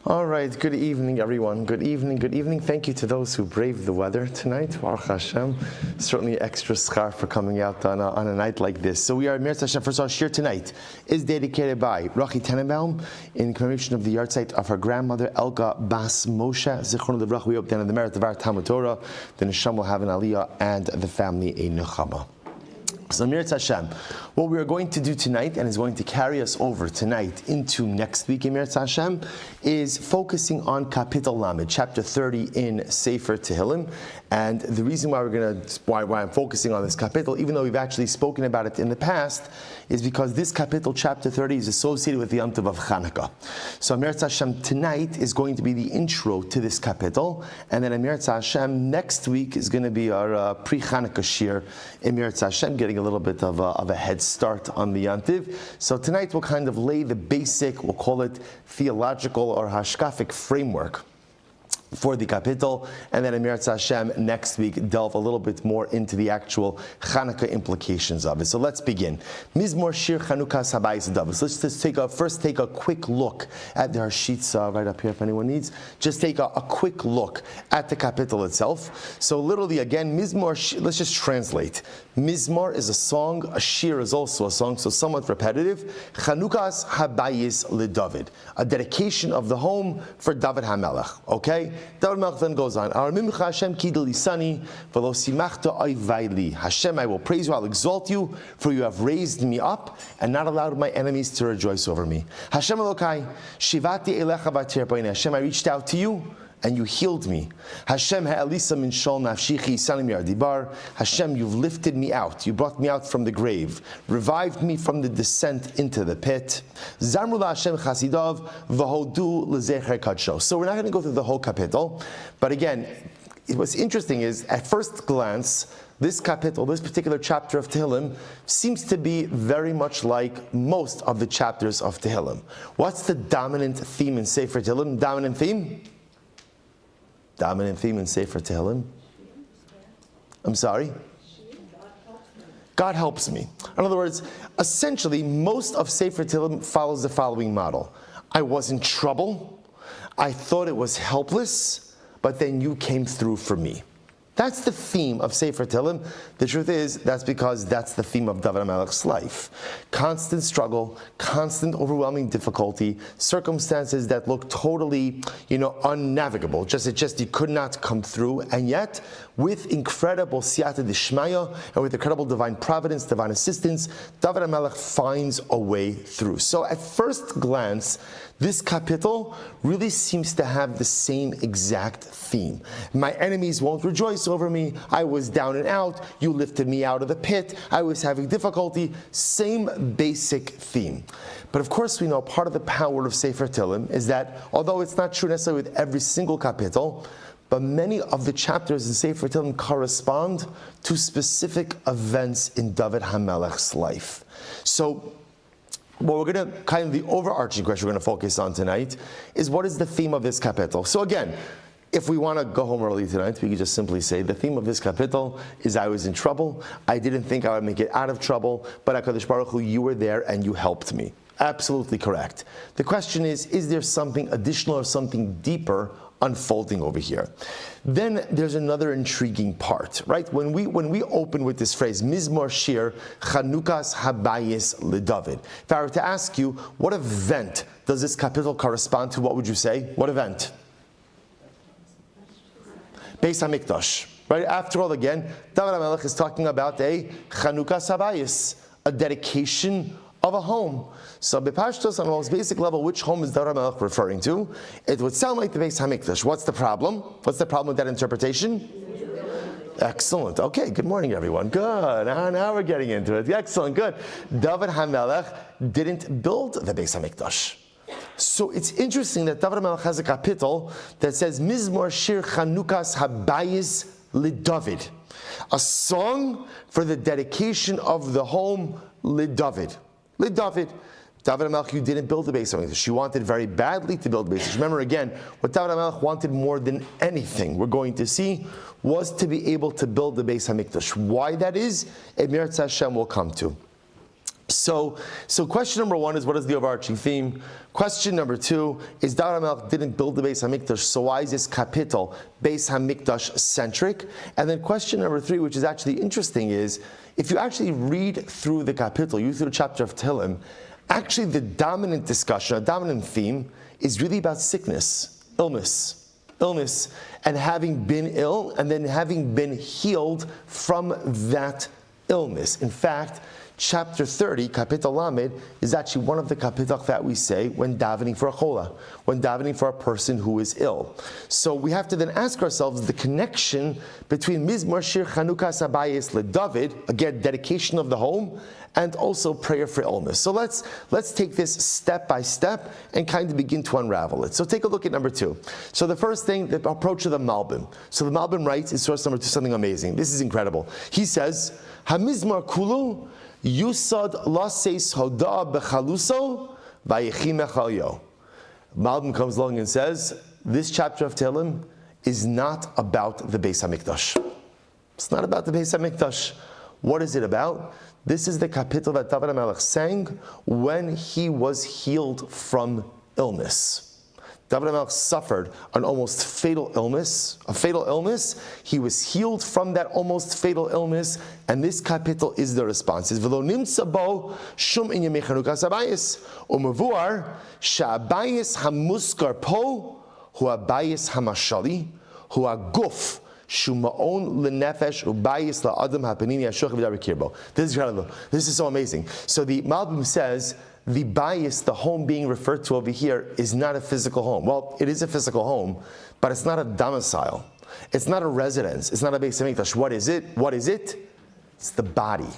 All right, good evening, everyone. Good evening, good evening. Thank you to those who braved the weather tonight. Baruch Hashem. Certainly extra schar for coming out on a night like this. So we are Mir Hashem. First, our shir tonight is dedicated by Rachi Tenenbaum in commemoration of the yahrzeit of her grandmother, Elka Bas Moshe. Zichron Levrach. We hope that in the merit of our Talmud Torah, the Neshama will have an aliyah and the family a nechama. So Mir Hashem, what we are going to do tonight, and is going to carry us over tonight into next week in Mir Hashem, is focusing on Kapitel Lamed, chapter 30 in Sefer Tehillim. And the reason why why I'm focusing on this kapitel, even though we've actually spoken about it in the past, is because this kapitel, chapter 30, is associated with the Yom Tov of Chanukah. So Mir Hashem tonight is going to be the intro to this kapitel, and then Mir Hashem next week is going to be our pre-Chanukah shir in Mir Hashem, getting a little bit of a head start on the Yom Tov. So tonight we'll kind of lay the basic, we'll call it theological or hashkafic framework for the kapitel, and then Amir Hashem next week delve a little bit more into the actual Chanukah implications of it. So let's begin. Mizmor Shir Chanukah Sabayis Davis. Let's just first take a quick look at the Harshitza right up here if anyone needs. Just take a quick look at the kapitel itself. So literally again, Mizmor, let's just translate. Mizmor is a song, a shir is also a song, so somewhat repetitive. Chanukah's Habayis LeDavid, a dedication of the home for David HaMelech. Okay? David HaMelech then goes on. Hashem kidelisani v'lo simachta oivai. Hashem, I will praise you, I'll exalt you, for you have raised me up and not allowed my enemies to rejoice over me. Hashem Elokai, shivati elecha v'terpoine. Hashem, I reached out to you and you healed me. Hashem ha'elisa min shol nafshichi salim yardibar. Hashem, you've lifted me out. You brought me out from the grave, revived me from the descent into the pit. Zamru Hashem chasidav v'hodu lezecher kadsho. So we're not going to go through the whole kapitel, but again, what's interesting is, at first glance, this kapitel, this particular chapter of Tehillim, seems to be very much like most of the chapters of Tehillim. What's the dominant theme in Sefer Tehillim? Dominant theme in Sefer Tehillim? I'm sorry? God helps me. In other words, essentially, most of Sefer Tehillim follows the following model. I was in trouble, I thought it was helpless, but then you came through for me. That's the theme of Sefer Tehillim. The truth is, that's because that's the theme of David HaMelech's life. Constant struggle, constant overwhelming difficulty, circumstances that look totally, unnavigable. Just you could not come through, and yet, with incredible siyata d'shmaya and with incredible divine providence, divine assistance, David HaMelech finds a way through. So at first glance, this kapitel really seems to have the same exact theme. My enemies won't rejoice over me. I was down and out. You lifted me out of the pit. I was having difficulty. Same basic theme. But of course we know part of the power of Sefer Tehillim is that, although it's not true necessarily with every single kapitel, but many of the chapters in Sefer Tehillim correspond to specific events in David HaMelech's life. So what we're going to, the overarching question we're going to focus on tonight is, what is the theme of this kapitel? So again, if we want to go home early tonight, we could just simply say the theme of this kapitel is, I was in trouble. I didn't think I would make it out of trouble, but HaKadosh Baruch Hu, you were there and you helped me. Absolutely correct. The question is there something additional or something deeper unfolding over here? Then there's another intriguing part, right? When we open with this phrase, Mizmor Shir Chanukah's Habayis LeDavid. If I were to ask you, what event does this kapitel correspond to, what would you say? What event? Beis HaMikdash. Right? After all, again, David HaMelech is talking about a Chanukah's Habayis, a dedication of a home. So Bepashtos, on the most basic level, which home is David HaMelech referring to? It would sound like the Beis HaMikdash. What's the problem? What's the problem with that interpretation? Excellent. Okay, good morning, everyone. Good. Now we're getting into it. Excellent, good. David HaMelech didn't build the Beis HaMikdash. So it's interesting that David HaMelech has a kapitel that says, Mizmor Shir Chanukah's Habayis LeDavid, a song for the dedication of the home LeDavid. LeDavid. David HaMelech, you didn't build the Beis HaMikdash. You wanted very badly to build the Beis HaMikdash. Remember again, what David HaMelech wanted more than anything, we're going to see, was to be able to build the Beis HaMikdash. Why that is, Emir Hashem will come to. So question number one is, what is the overarching theme? Question number two is, David HaMelech didn't build the Beis HaMikdash, so why is this kapitel Beis HaMikdash centric? And then question number three, which is actually interesting, is if you actually read through the kapitel, you through the chapter of Tehillim, actually the dominant discussion, a dominant theme, is really about sickness, illness, and having been ill, and then having been healed from that illness. In fact, Chapter 30, Kapitel Lamed, is actually one of the kapitach that we say when davening for a chola, when davening for a person who is ill. So we have to then ask ourselves the connection between Mizmor Shir Chanukas Habayis LeDavid, again, dedication of the home, and also prayer for illness. So let's take this step by step and kind of begin to unravel it. So take a look at number two. So the first thing, the approach of the Malbim. So the Malbim writes in source number two something amazing. This is incredible. He says, Hamizmar Kulu Yusad Laseis Hoda Bechaluso Vayechim Echalyo. Malbim comes along and says, this chapter of Tehillim is not about the Beis HaMikdash. It's not about the Beis HaMikdash. What is it about? This is the kapitel that David HaMelech sang when he was healed from illness. David HaMelech suffered an almost fatal illness, a fatal illness. He was healed from that almost fatal illness, and this kapitel is the response. It's v'lo nimtza bo shum in yemei chanukas habayis u'mevuar she'abayis hamuskar po hu abayis hamashali hu aguf shumaon lenefesh ubayis la'adam hapanini ashuch v'dar kirbo. This is incredible. This is so amazing. So the Malbim says, the bias, the home being referred to over here, is not a physical home. Well, it is a physical home, but it's not a domicile. It's not a residence. It's not a Beis HaMikdash. What is it? What is it? It's the body.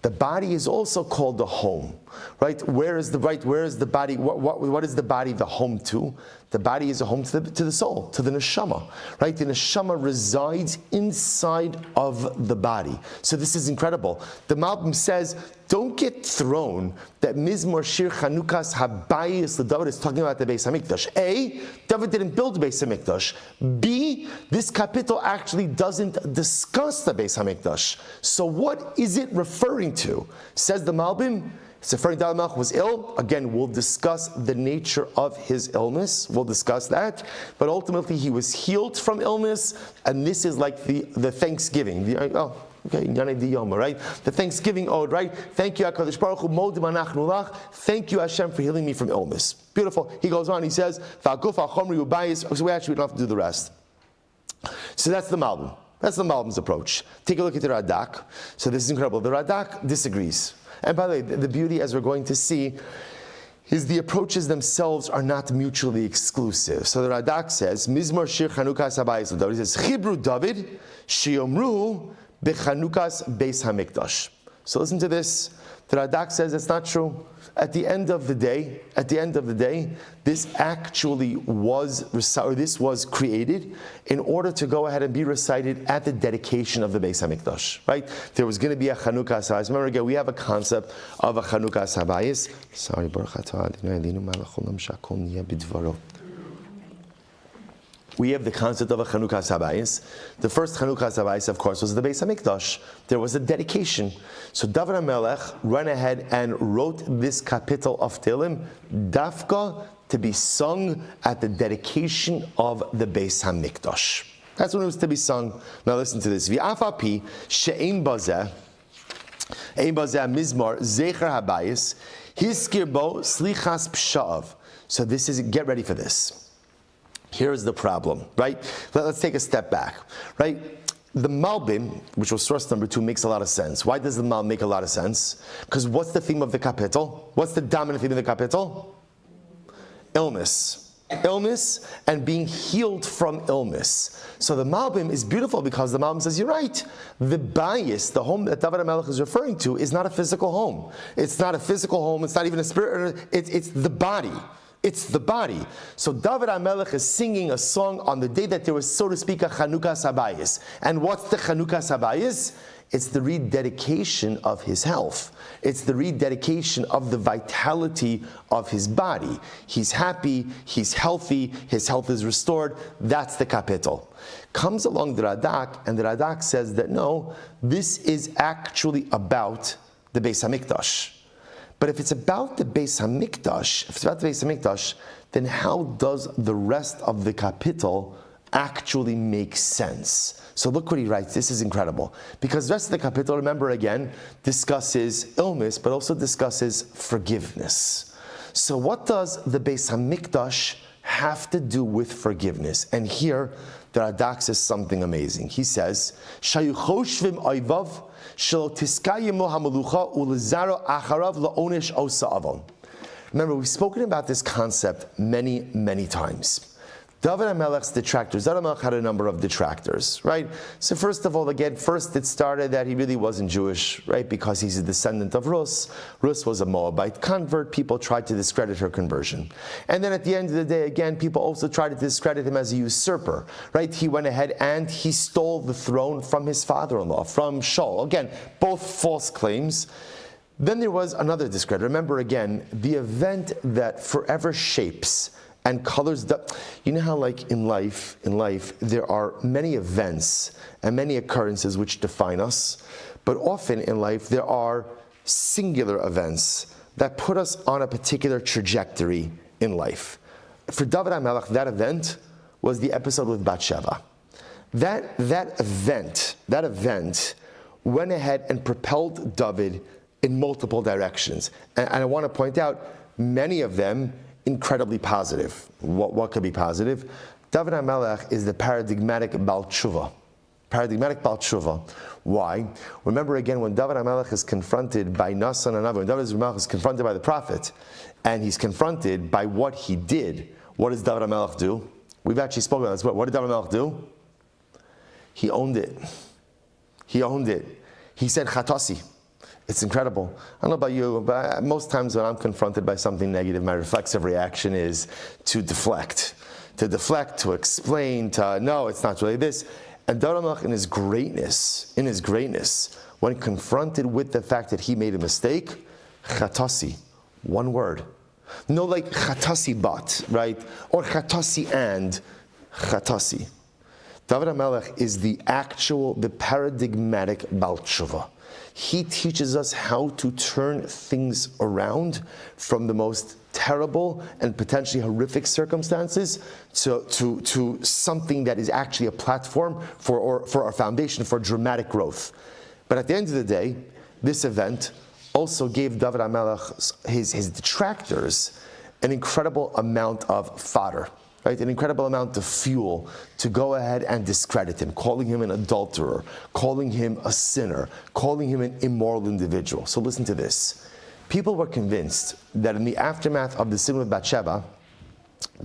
The body is also called the home, right? Where is the body? What is the body the home to? The body is a home to the soul, to the neshama, right? The neshama resides inside of the body. So this is incredible. The Malbim says, don't get thrown that Mizmor Shir Chanukas Habayis LeDavid is talking about the Beis HaMikdash. A, David didn't build the Beis HaMikdash. B, this kapitel actually doesn't discuss the Beis HaMikdash. So what is it referring to? Says the Malbim, it's referring to David HaMelech was ill. Again, we'll discuss the nature of his illness. We'll discuss that. But ultimately, he was healed from illness, and this is like the Thanksgiving. Right? The Thanksgiving ode, right? Thank you, HaKadosh Baruch Hu, modim anachnu lach. Thank you, Hashem, for healing me from illness. Beautiful. He goes on, he says, V'aguf ha'chomri ubayis. So we don't have to do the rest. So that's the Malbim. That's the Malbim's approach. Take a look at the Radak. So this is incredible. The Radak disagrees. And by the way, the beauty, as we're going to see, is the approaches themselves are not mutually exclusive. So the Radak says, Mizmor Shir Chanukas Habayis LeDavid. He says, Chibru David, Sheyomru Bechanukas Beis HaMikdash. So listen to this. The Radak says it's not true. At the end of the day, this actually was created in order to go ahead and be recited at the dedication of the Beis HaMikdash, right? There was going to be a Chanukas Habayis. Remember again, we have a concept of a Chanukas Habayis. Sorry, Baruch atah Adonai Eloheinu melech haolam shehakol niyeh b'dvaro. We have the concept of a Chanukas Habayis. The first Chanukas Habayis, of course, was the Beis HaMikdash. There was a dedication. So David HaMelech ran ahead and wrote this kapitel of Tehillim, Dafka, to be sung at the dedication of the Beis HaMikdash. That's when it was to be sung. Now listen to this. V'afapi she'ein bazeh, ein bazeh mizmor zecher habayis, hiskir bo slichas psha'av. So this is, get ready for this. Here's the problem, right? Let's take a step back, right? The Malbim, which was source number 2, makes a lot of sense. Why does the Malbim make a lot of sense? Because what's the theme of the kapitel? What's the dominant theme of the kapitel? Illness. Illness and being healed from illness. So the Malbim is beautiful because the Malbim says, you're right. The bias, the home that David HaMelech is referring to, is not a physical home. It's not a physical home. It's not even a spirit. It's the body. It's the body. So David HaMelech is singing a song on the day that there was, so to speak, a Chanukas Habayis. And what's the Chanukas Habayis? It's the rededication of his health. It's the rededication of the vitality of his body. He's happy, he's healthy, his health is restored. That's the kapitel. Comes along the Radak, and the Radak says that no, this is actually about the Beis HaMikdash. But if it's about the Beis Hamikdash, then how does the rest of the kapitel actually make sense? So look what he writes. This is incredible. Because the rest of the kapitel, remember again, discusses illness, but also discusses forgiveness. So what does the Beis Hamikdash have to do with forgiveness? And here, the Radak says something amazing. He says, Shayu choshvim oivav shelo tiskayim hamelucha ulezaro acharav laonish osa avon. Remember, we've spoken about this concept many, many times. David HaMelech's detractors. David HaMelech had a number of detractors, right? So first of all, again, first it started that he really wasn't Jewish, right? Because he's a descendant of Rus. Rus was a Moabite convert. People tried to discredit her conversion. And then at the end of the day, again, people also tried to discredit him as a usurper, right? He went ahead and he stole the throne from his father-in-law, from Shaul. Again, both false claims. Then there was another discredit. Remember again, the event that forever shapes and colors you know how like in life, there are many events and many occurrences which define us, but often in life there are singular events that put us on a particular trajectory in life. For David HaMelech, that event was the episode with Bathsheba. That event went ahead and propelled David in multiple directions. And I want to point out, many of them incredibly positive. What could be positive? David HaMelech is the paradigmatic Baal Tshuva. Why? Remember again, when David HaMelech is confronted by Nasan and Avi, when David HaMelech is confronted by the prophet, and he's confronted by what he did, what does David HaMelech do? We've actually spoken about this. What did David HaMelech do? He owned it. He said, Chatasi. It's incredible. I don't know about you, but most times when I'm confronted by something negative, my reflexive reaction is to deflect, to explain, no, it's not really this. And David HaMelech, in his greatness, when confronted with the fact that he made a mistake, chatasi, one word. No like chatasi but, right? Or chatasi and chatasi. David HaMelech is the paradigmatic Baal Tshuva. He teaches us how to turn things around from the most terrible and potentially horrific circumstances to something that is actually a platform for our foundation for dramatic growth. But at the end of the day, this event also gave David HaMelech, his detractors, an incredible amount of fodder. Right, an incredible amount of fuel to go ahead and discredit him, calling him an adulterer, calling him a sinner, calling him an immoral individual. So listen to this. People were convinced that in the aftermath of the sin with Bathsheba,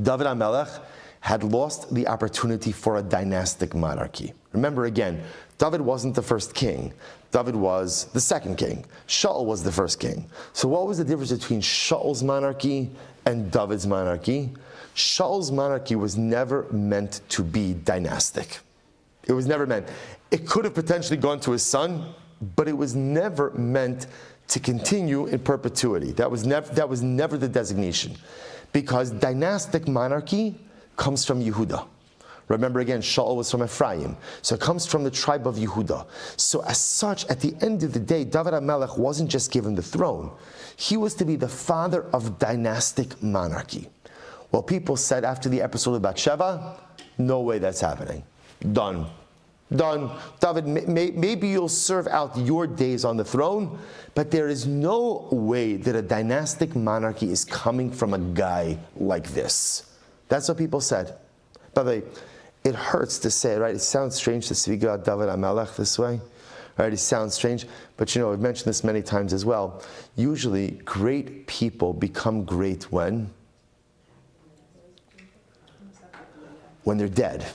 David HaMelech had lost the opportunity for a dynastic monarchy. Remember again, David wasn't the first king. David was the second king. Shaul was the first king. So what was the difference between Shaul's monarchy and David's monarchy? Shaul's monarchy was never meant to be dynastic. It was never meant. It could have potentially gone to his son, but it was never meant to continue in perpetuity. That was never the designation. Because dynastic monarchy comes from Yehuda. Remember again, Shaul was from Ephraim. So it comes from the tribe of Yehuda. So as such, at the end of the day, David HaMelech wasn't just given the throne. He was to be the father of dynastic monarchy. Well, people said after the episode of Bathsheba, no way that's happening. Done. David, maybe you'll serve out your days on the throne, but there is no way that a dynastic monarchy is coming from a guy like this. That's what people said. By the way, it hurts to say it, right? It sounds strange to speak about David HaMelech this way. Right? It sounds strange, but I've mentioned this many times as well. Usually, great people become great when they're dead,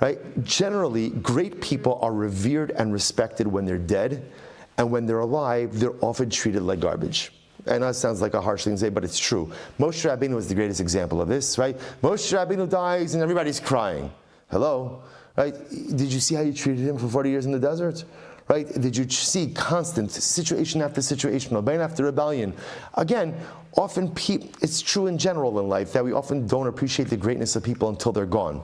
right? Generally, great people are revered and respected when they're dead, and when they're alive, they're often treated like garbage. And that sounds like a harsh thing to say, but it's true. Moshe Rabbeinu was the greatest example of this, right? Moshe Rabbeinu dies and everybody's crying. Hello, right? Did you see how you treated him for 40 years in the desert? Right? Did you see constant situation after situation, rebellion after rebellion? Again, often it's true in general in life that we often don't appreciate the greatness of people until they're gone.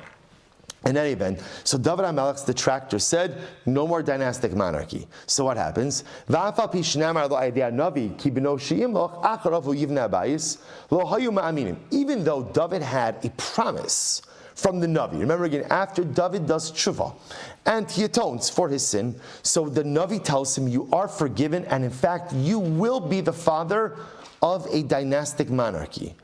In any event, so David HaMelech's detractor said, no more dynastic monarchy. So what happens? Even though David had a promise from the Navi. Remember again, after David does tshuva and he atones for his sin, so the Navi tells him, you are forgiven, and in fact, you will be the father of a dynastic monarchy.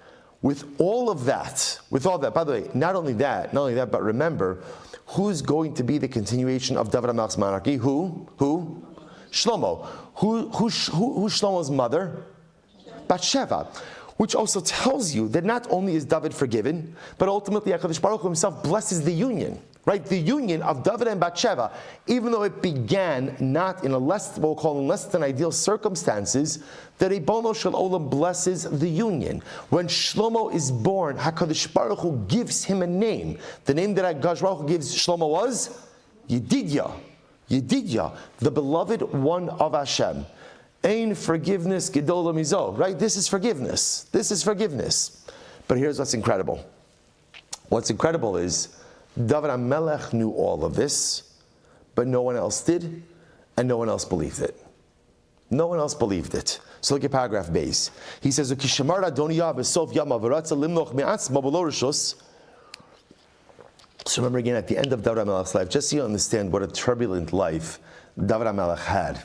With all that, by the way, not only that, but remember, who's going to be the continuation of David HaMelech's monarchy? Who? Shlomo. Who's Shlomo's mother? Bathsheba. Which also tells you that not only is David forgiven, but ultimately HaKadosh Baruch Hu himself blesses the union. Right? The union of David and Bathsheba, even though it began not in less than ideal circumstances, that Ribono Shel Olam blesses the union. When Shlomo is born, HaKadosh Baruch Hu gives him a name. The name that HaKadosh Baruch Hu gives Shlomo was Yedidya, the beloved one of Hashem. Ein forgiveness gedola mizo. Right? This is forgiveness. But here's what's incredible. What's incredible is David HaMelech knew all of this, but no one else did, and no one else believed it. So look at paragraph base. He says, so remember again, at the end of David HaMelech's life, just so you understand what a turbulent life David HaMelech had,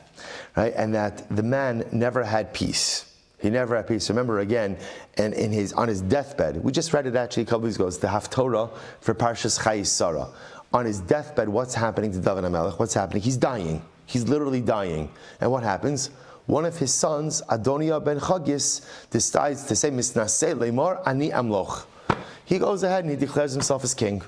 right? And that the man never had peace. He never had peace. Remember again, and on his deathbed, we just read it actually a couple weeks ago. It's the Haftorah for Parshas Chayei Sarah. On his deathbed, what's happening to David HaMelech? What's happening? He's dying. He's literally dying. And what happens? One of his sons, Adoniah ben Chagis, decides to say, Misnaseh Lemor Ani Amloch. He goes ahead and he declares himself as king.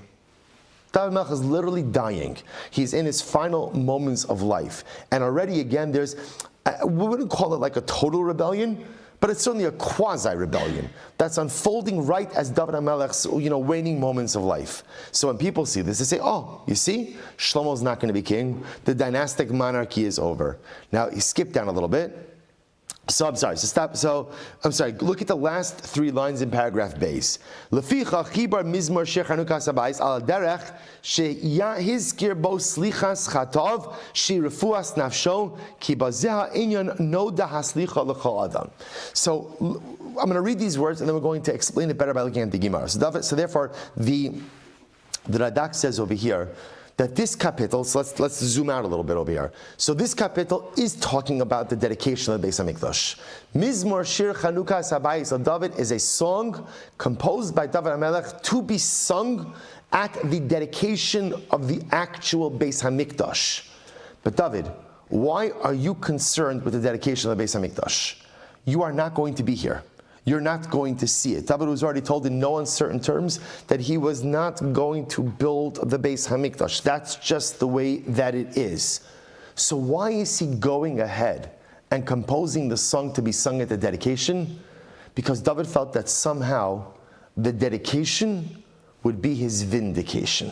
David HaMelech is literally dying. He's in his final moments of life. And already again, we wouldn't call it like a total rebellion, but it's certainly a quasi-rebellion that's unfolding right as David HaMelech's waning moments of life. So when people see this, they say, oh, you see, Shlomo's not going to be king. The dynastic monarchy is over. Now, you skip down a little bit. So I'm sorry. Look at the last three lines in paragraph base. Leficha chibar mizmor shechanukas habayis al derech sheyahizkir bo slichas chatov shirefuas nafsho ki bazeha inyan noda haslicha l'chol adam. So I'm going to read these words and then we're going to explain it better by looking at the Gemara. So therefore, the Radak says over here that this capital, so let's zoom out a little bit over here. So this capital is talking about the dedication of the Beis HaMikdash. Mizmor Shir Chanukas Habayis of David is a song composed by David HaMelech to be sung at the dedication of the actual Beis HaMikdash. But David, why are you concerned with the dedication of the Beis HaMikdash? You are not going to be here. You're not going to see it. David was already told in no uncertain terms that he was not going to build the Beis HaMikdash. That's just the way that it is. So why is he going ahead and composing the song to be sung at the dedication? Because David felt that somehow the dedication would be his vindication.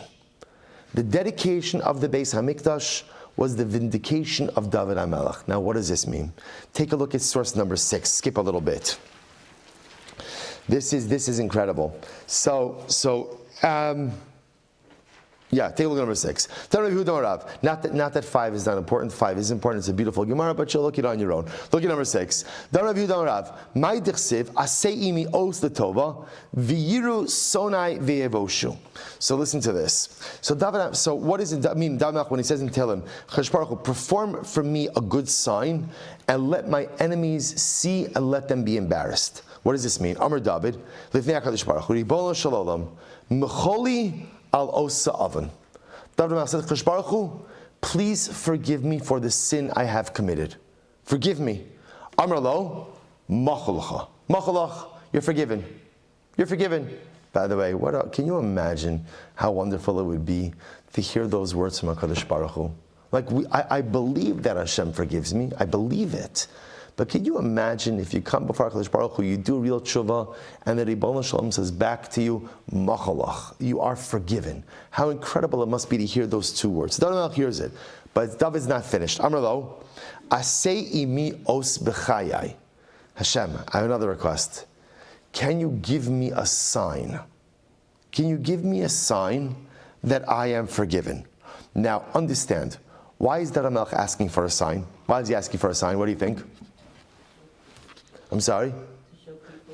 The dedication of the Beis HaMikdash was the vindication of David HaMelech. Now what does this mean? Take a look at source number 6. Skip a little bit. This is incredible. So Yeah, take a look at number 6. Not that 5 is not important. 5 is important. It's a beautiful Gemara, but you'll look it on your own. Look at number 6. So listen to this. So what does it mean, David, when he says in Tehillim, Chadosh Baruch Hu, perform for me a good sign and let my enemies see and let them be embarrassed. What does this mean? Amar David, Lifnei HaKadosh Baruch Hu, Ribono Shel Olam, Mecholi al osa oven. David said, Chadosh Baruch Hu, please forgive me for the sin I have committed. Forgive me. Amar lo, Macholacha. Macholach, you're forgiven. You're forgiven. By the way, can you imagine how wonderful it would be to hear those words from HaKadosh Baruch Hu? I believe that Hashem forgives me. I believe it. But can you imagine if you come before HaKadosh Baruch Hu, you do real tshuva, and the Ribono Shel Olam says back to you, Macholach, you are forgiven. How incredible it must be to hear those two words. David hears it, but David's not finished. Amar lo, Asei imi os b'chayai. Hashem, I have another request. Can you give me a sign? Can you give me a sign that I am forgiven. Now, understand, why is David HaMelech asking for a sign? Why is he asking for a sign? What do you think? I'm sorry?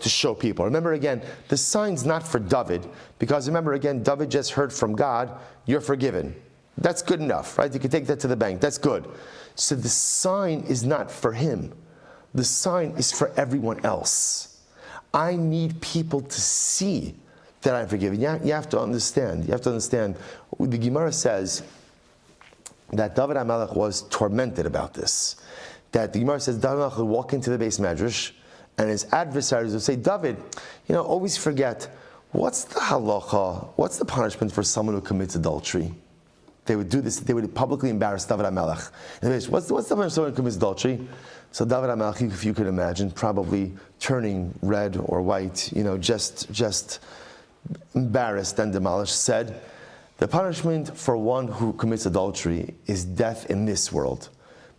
To show people. Remember again, the sign's not for David, because remember again, David just heard from God, you're forgiven. That's good enough, right? You can take that to the bank. That's good. So the sign is not for him. The sign is for everyone else. I need people to see that I'm forgiven. You have to understand. You have to understand. The Gemara says that David HaMelech was tormented about this. That the Gemara says David HaMelech would walk into the Beis Medrash, and his adversaries would say, David, always forget, what's the halacha, what's the punishment for someone who commits adultery? They would do this, they would publicly embarrass David HaMelech. What's the punishment for someone who commits adultery? So David HaMelech, if you could imagine, probably turning red or white, just embarrassed and demolished, said, the punishment for one who commits adultery is death in this world,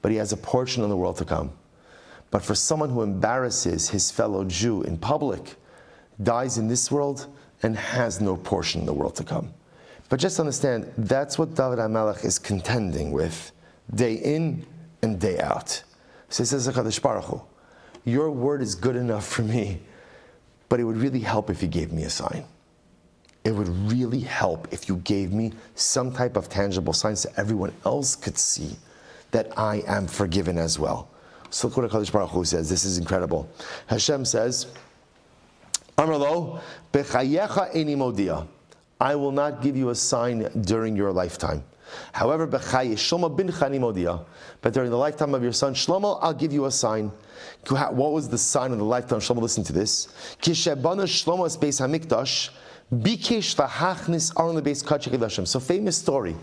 but he has a portion in the world to come. But for someone who embarrasses his fellow Jew in public, dies in this world and has no portion in the world to come. But just understand, that's what David HaMelech is contending with, day in and day out. So he says, HaKadosh Baruch Hu, your word is good enough for me, but it would really help if you gave me a sign. It would really help if you gave me some type of tangible sign so everyone else could see that I am forgiven as well. So look what HaKadosh Baruch Hu says. This is incredible. Hashem says, Amar lo, b'chayecha eini modia. I will not give you a sign during your lifetime. However, b'chaye Shlomo bincha ani modia. But during the lifetime of your son Shlomo, I'll give you a sign. What was the sign of the lifetime of Shlomo? Listen to this. Kishebana Shlomo es beis hamikdash. Bikesh v'hachnis aron lebeis kachei kedashim. So famous story,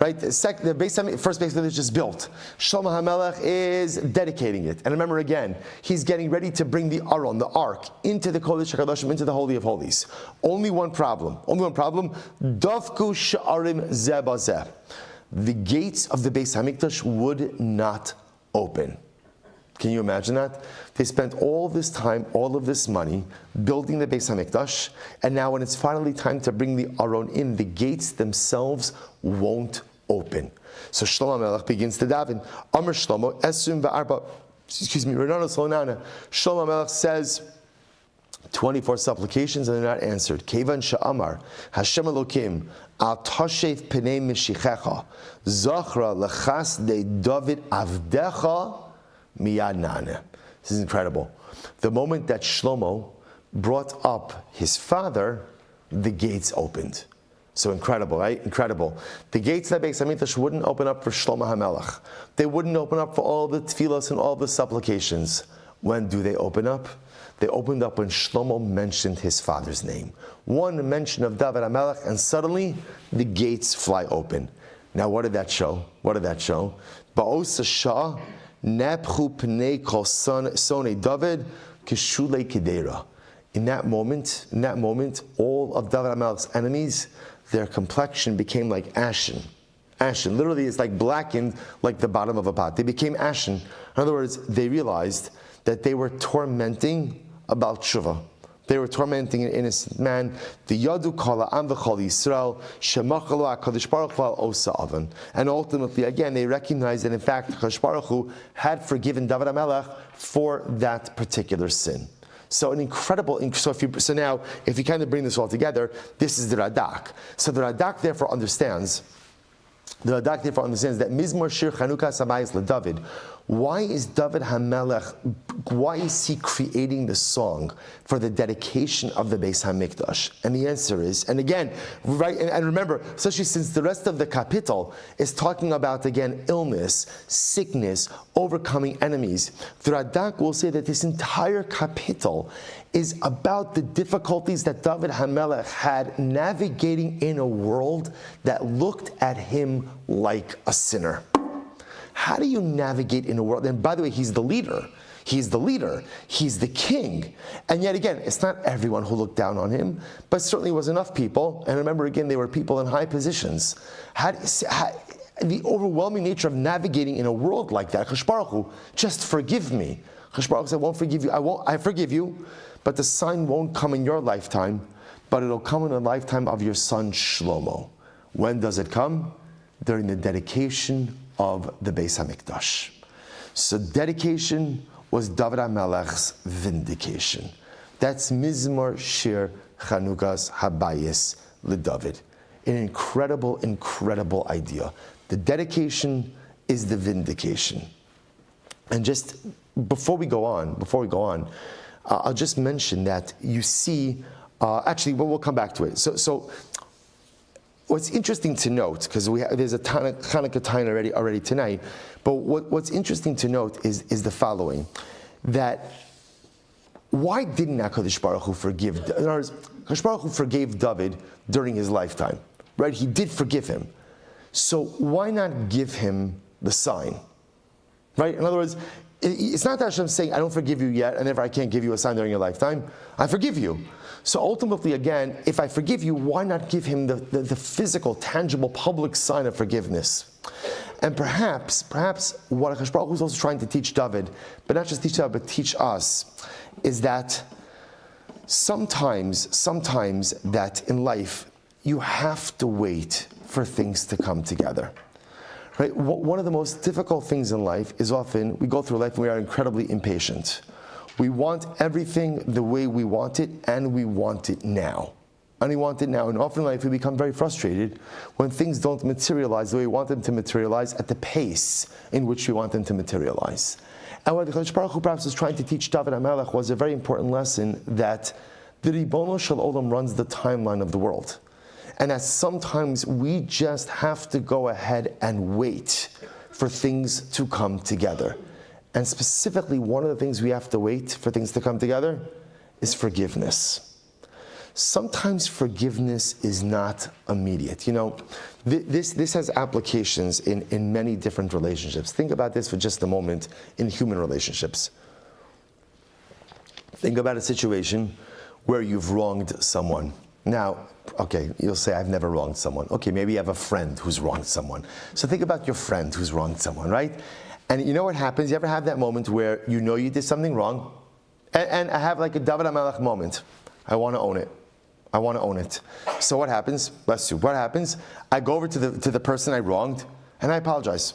right? The first base village is built. Shlomo HaMelech is dedicating it, and remember again, he's getting ready to bring the aron, the ark, into the kodesh hakadashim, into the holy of holies. Only one problem. Dafku sha'arim zeh bazeh. The gates of the Beis Hamikdash would not open. Can you imagine that? They spent all this time, all of this money, building the Beis Hamikdash, and now when it's finally time to bring the Aron in, the gates themselves won't open. So Shlomo HaMelech begins to daven. Amar Shlomo, Esrim v'arba, Renana Slonana. Shlomo HaMelech says, 24 supplications and they're not answered. Kevan sha'amar, Hashem Elokim, al tashef pnei mishichecha, zachra lechas de David avdecha, miyad nane. This is incredible. The moment that Shlomo brought up his father, the gates opened. So incredible, right? Incredible. The gates of the Beis Hamikdash wouldn't open up for Shlomo HaMelech. They wouldn't open up for all the tefillas and all the supplications. When do they open up? They opened up when Shlomo mentioned his father's name. One mention of David HaMelech, and suddenly the gates fly open. Now, what did that show? What did that show? Ba'os Shah nepchu pnei kol sonei David kishulei kedera. In that moment, all of David HaMelech's enemies, their complexion became like ashen. Ashen. Literally, it's like blackened, like the bottom of a pot. They became ashen. In other words, they realized that they were tormenting about tshuva. They were tormenting an innocent man. The yadu kala am v'chol Yisrael shemachalo HaKadosh Baruch Hu al osa avan. And ultimately, again, they recognized that in fact, HaKadosh Baruch Hu had forgiven David HaMelech for that particular sin. So an incredible. So now, if you kind of bring this all together, this is the Radak. So the Radak therefore understands. The Radak therefore understands that Mizmor Shir Chanukah Sabayis LeDavid. Why is David HaMelech, why is he creating the song for the dedication of the Beis HaMikdash? And the answer is, and again, right, and remember, especially since the rest of the kapitel is talking about, again, illness, sickness, overcoming enemies, the Radak will say that this entire kapitel is about the difficulties that David HaMelech had navigating in a world that looked at him like a sinner. How do you navigate in a world? And by the way, he's the leader. He's the leader. He's the king. And yet again, it's not everyone who looked down on him, but certainly was enough people. And remember again, they were people in high positions. The overwhelming nature of navigating in a world like that, Kadosh Baruch Hu, just forgive me. Kadosh Baruch Hu said, I won't forgive you. I forgive you, but the sign won't come in your lifetime, but it'll come in the lifetime of your son Shlomo. When does it come? During the dedication of the Beis HaMikdash. So dedication was David HaMelech's vindication. That's Mizmor Shir Chanukas Habayis LeDavid. An incredible, incredible idea. The dedication is the vindication. And just before we go on, I'll just mention that you see, we'll come back to it. So what's interesting to note, because there's a Hanukkah time already tonight, but what's interesting to note is the following, that why didn't HaKadosh Baruch Hu forgive? In other words, HaKadosh Baruch Hu forgave David during his lifetime, right? He did forgive him. So why not give him the sign, right? In other words, it's not that Hashem saying, I don't forgive you yet, and therefore I can't give you a sign during your lifetime. I forgive you. So ultimately, again, if I forgive you, why not give him the physical, tangible, public sign of forgiveness? And perhaps what HaKadosh Baruch Hu is also trying to teach David, but not just teach David, but teach us, is that sometimes that in life, you have to wait for things to come together. Right? One of the most difficult things in life is often we go through life and we are incredibly impatient. We want everything the way we want it, and we want it now. And we want it now. And often in life we become very frustrated when things don't materialize the way we want them to materialize at the pace in which we want them to materialize. And what the Kadosh Baruch Hu perhaps was trying to teach David HaMelech was a very important lesson, that the Ribono Shel Olam runs the timeline of the world. And that sometimes we just have to go ahead and wait for things to come together. And specifically, one of the things we have to wait for things to come together is forgiveness. Sometimes forgiveness is not immediate. You know, this has applications in many different relationships. Think about this for just a moment in human relationships. Think about a situation where you've wronged someone. Now, okay, you'll say, I've never wronged someone. Okay, maybe you have a friend who's wronged someone. So think about your friend who's wronged someone, right? And you know what happens? You ever have that moment where you know you did something wrong? And I have like a David HaMelech moment. I want to own it. I want to own it. So what happens? Bless you. What happens? I go over to the person I wronged, and I apologize.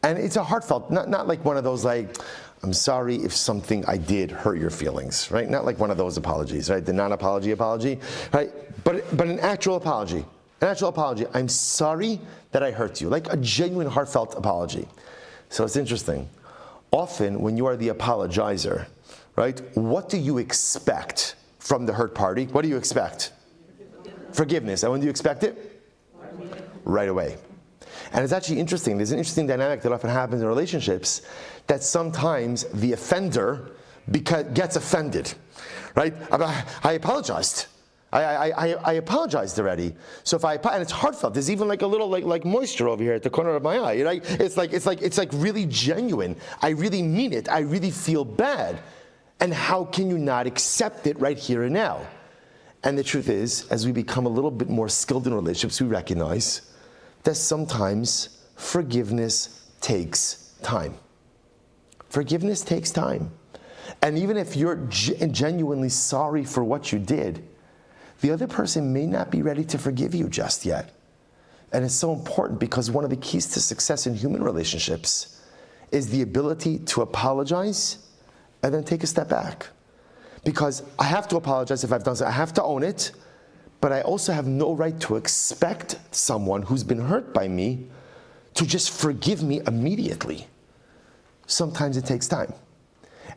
And it's a heartfelt, not like one of those like, I'm sorry if something I did hurt your feelings, right? Not like one of those apologies, right? The non-apology apology, right? But an actual apology. An actual apology. I'm sorry that I hurt you. Like a genuine, heartfelt apology. So it's interesting. Often, when you are the apologizer, right, what do you expect from the hurt party? What do you expect? Forgiveness. And when do you expect it? Right away. And it's actually interesting. There's an interesting dynamic that often happens in relationships, that sometimes the offender gets offended, right? I apologized. I apologized already. So if and it's heartfelt. There's even like a little like moisture over here at the corner of my eye. Right? It's like really genuine. I really mean it. I really feel bad. And how can you not accept it right here and now? And the truth is, as we become a little bit more skilled in relationships, we recognize that sometimes forgiveness takes time. Forgiveness takes time. And even if you're genuinely sorry for what you did, the other person may not be ready to forgive you just yet. And it's so important, because one of the keys to success in human relationships is the ability to apologize and then take a step back. Because I have to apologize if I've done something. I have to own it, but I also have no right to expect someone who's been hurt by me to just forgive me immediately. Sometimes it takes time.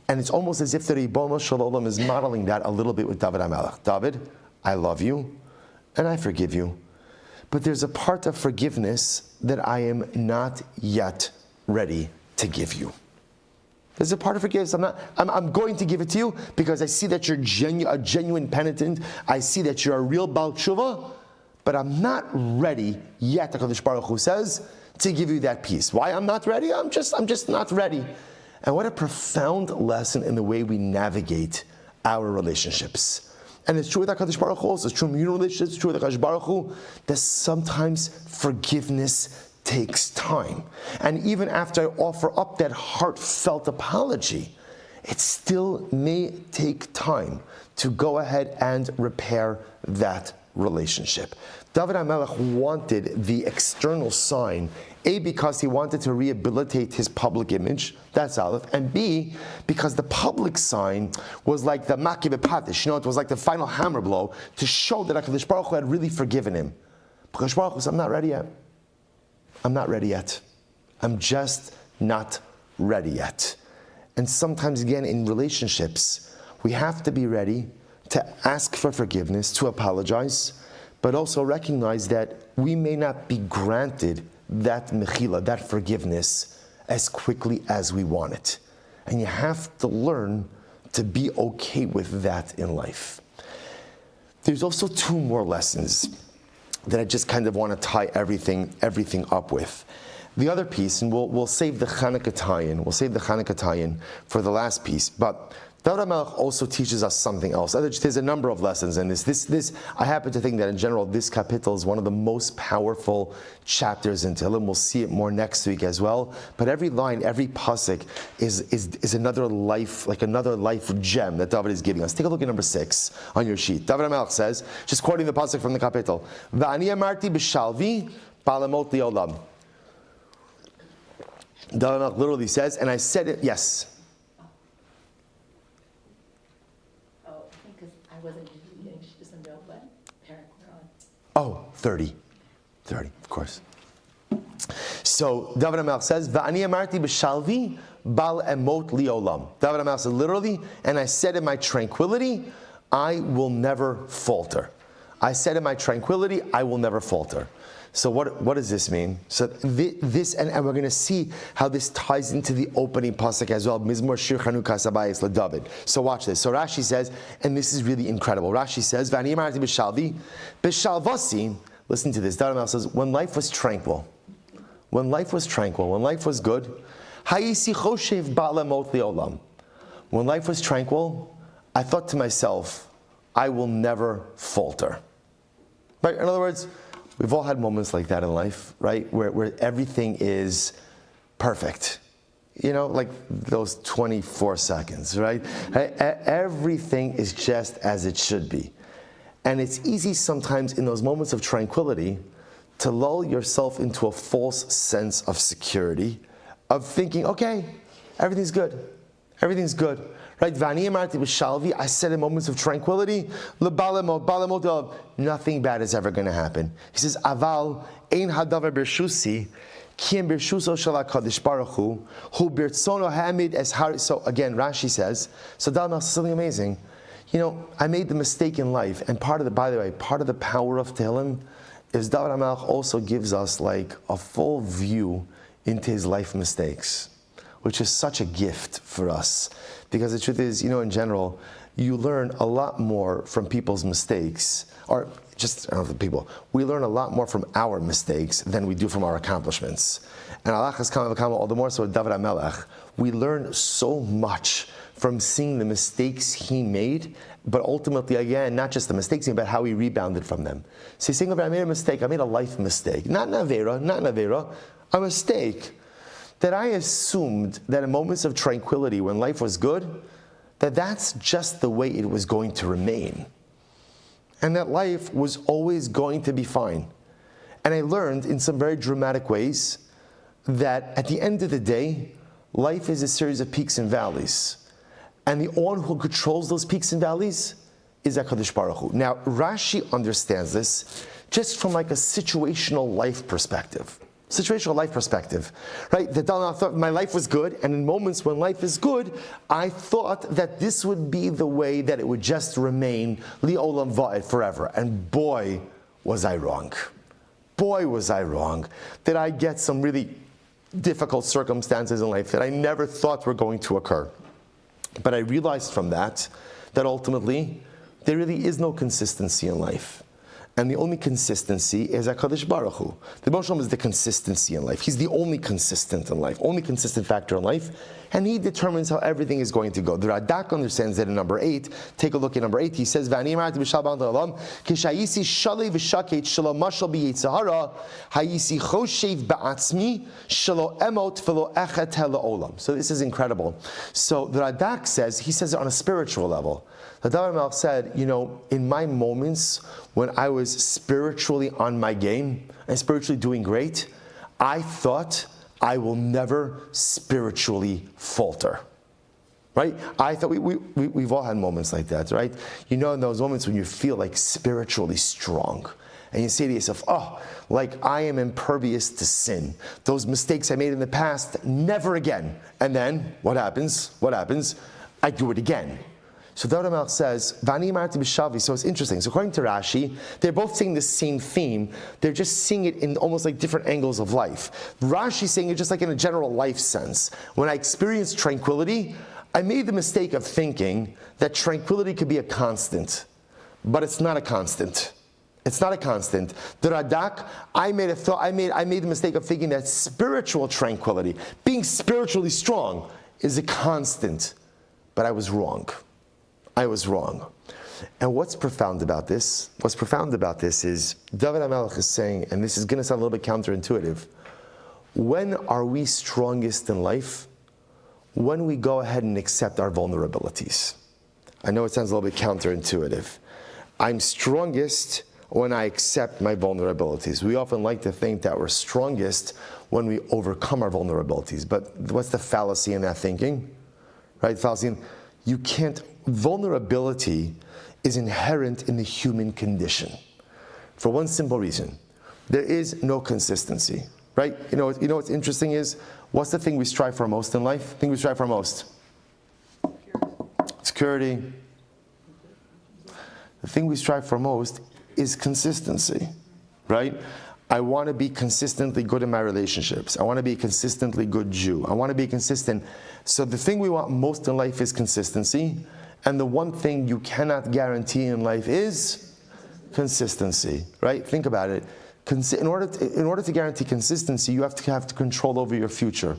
And it's almost as if the Ribono Shel Olam is modeling that a little bit with David HaMelech. David, I love you, and I forgive you. But there's a part of forgiveness that I am not yet ready to give you. There's a part of forgiveness. I'm going to give it to you because I see that you're a genuine penitent. I see that you're a real Baal Tshuva, but I'm not ready yet, HaKadosh Baruch Hu says, to give you that peace. Why I'm not ready? I'm just not ready. And what a profound lesson in the way we navigate our relationships. And it's true with HaKadosh Baruch Hu also. It's true in human relationships. It's true with HaKadosh Baruch Hu, that sometimes forgiveness takes time. And even after I offer up that heartfelt apology, it still may take time to go ahead and repair that relationship. David HaMelech wanted the external sign, A, because he wanted to rehabilitate his public image, that's Aleph, and B, because the public sign was like the Maki B'Patish, it was like the final hammer blow to show that HaKadosh Baruch Hu had really forgiven him. HaKadosh Baruch Hu said, I'm not ready yet. I'm not ready yet. I'm just not ready yet. And sometimes, again, in relationships, we have to be ready to ask for forgiveness, to apologize, but also recognize that we may not be granted that mechila, that forgiveness, as quickly as we want it. And you have to learn to be okay with that in life. There's also two more lessons that I just kind of want to tie everything up with. The other piece, and we'll save the Chanukah tie-in for the last piece, but David HaMelech also teaches us something else. There's a number of lessons in this. I happen to think that in general, this kapitel is one of the most powerful chapters in Tehillim. We'll see it more next week as well. But every line, every pasuk is another life, like another life gem that David is giving us. Take a look at number 6 on your sheet. David HaMelech says, just quoting the pasuk from the kapitel, "Va'ani amarti b'shalvi ba'alamot li'olam." David HaMelech literally says, and I said it, yes. Wasn't getting just a note, but parent on. Oh, 30, of course. So David HaMelech says, "Va'ani amarti b'shalvi bal emot liolam." David HaMelech says literally, and I said in my tranquility, I will never falter. I said in my tranquility, I will never falter. So what does this mean? So this, and we're going to see how this ties into the opening pasuk as well. Mizmor Shir Chanukah Sabayis LaDavid. So watch this. So Rashi says, and this is really incredible. Rashi says, "V'ani amarti b'shalvi b'shalvasi." Listen to this. David HaMelech says, when life was tranquil, when life was good, hayisi choshev ba'alamot li'olam. When life was tranquil, I thought to myself, I will never falter. Right? In other words, we've all had moments like that in life, right? Where everything is perfect. Like those 24 seconds, right? Everything is just as it should be. And it's easy sometimes in those moments of tranquility to lull yourself into a false sense of security, of thinking, okay, everything's good. Right? V'ani amarti b'shalvi, I said in moments of tranquility, nothing bad is ever going to happen. He says, aval ein hadavar bershusi, ki em bershuso shel HaKadosh Baruch Hu, hu birtzono hamid es hari. So again, Rashi says, so David says something amazing. I made the mistake in life, and part of the power of Tehillim is David HaMelech also gives us like a full view into his life mistakes, which is such a gift for us. Because the truth is, in general, you learn a lot more from people's mistakes, or just, I don't know, the people. We learn a lot more from our mistakes than we do from our accomplishments. And Allah has come all the more so with David HaMelech. We learn so much from seeing the mistakes he made, but ultimately, again, not just the mistakes, but how he rebounded from them. So he's saying, I made a mistake, I made a life mistake. Not an avera, a mistake. That I assumed that in moments of tranquility, when life was good, that's just the way it was going to remain. And that life was always going to be fine. And I learned in some very dramatic ways that at the end of the day, life is a series of peaks and valleys. And the one who controls those peaks and valleys is HaKadosh Baruch Hu. Now, Rashi understands this just from like a situational life perspective. Right? That I thought my life was good, and in moments when life is good, I thought that this would be the way that it would just remain li olam va'ed forever. And boy, was I wrong. That I get some really difficult circumstances in life that I never thought were going to occur. But I realized from that ultimately there really is no consistency in life. And the only consistency is HaKadosh Baruch Hu. The Rebbe Shalom is the consistency in life. He's the only consistent in life, only consistent factor in life. and he determines how everything is going to go. The Radak understands that in number 8. Take a look at number 8. He says, "V'ani amarti b'shal b'al olam, kishayisi shalei v'shaket shelo mashal b'yitzahara, hayisi choshev ba'atzmi shelo emot v'lo echet ha'olam." So this is incredible. So the Radak says, he says it on a spiritual level. The David Melch said, in my moments when I was spiritually on my game and spiritually doing great, I thought I will never spiritually falter. Right? I thought we've all had moments like that, right? In those moments when you feel like spiritually strong. And you say to yourself, like I am impervious to sin. Those mistakes I made in the past, never again. And then, what happens? I do it again. So David Melch says, "Vani amarti b'shavi." So it's interesting. So according to Rashi, they're both saying the same theme. They're just seeing it in almost like different angles of life. Rashi's saying it just like in a general life sense. When I experienced tranquility, I made the mistake of thinking that tranquility could be a constant, but it's not a constant. It's not a constant. The Radak, I made the mistake of thinking that spiritual tranquility, being spiritually strong, is a constant, but I was wrong. And what's profound about this? Is David HaMelech is saying, and this is going to sound a little bit counterintuitive, when are we strongest in life? When we go ahead and accept our vulnerabilities. I know it sounds a little bit counterintuitive. I'm strongest when I accept my vulnerabilities. We often like to think that we're strongest when we overcome our vulnerabilities. But what's the fallacy in that thinking? Right? Vulnerability is inherent in the human condition. For one simple reason. There is no consistency. Right? You know what's interesting is, what's the thing we strive for most in life? The thing we strive for most? Security. The thing we strive for most is consistency, right? I want to be consistently good in my relationships. I want to be a consistently good Jew. I want to be consistent. So the thing we want most in life is consistency, and the one thing you cannot guarantee in life is consistency, right? Think about it. In order to guarantee consistency, you have to have control over your future.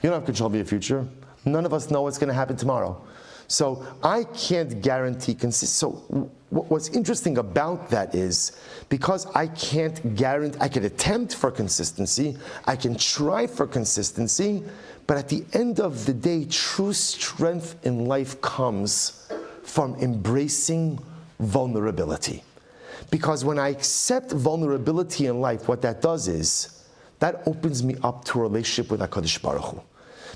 You don't have control over your future. None of us know what's going to happen tomorrow. So I can't guarantee consistency. So what's interesting about that is, because I can't guarantee, I can attempt for consistency, I can try for consistency, but at the end of the day, true strength in life comes from embracing vulnerability. Because when I accept vulnerability in life, what that does is, that opens me up to a relationship with HaKadosh Baruch Hu.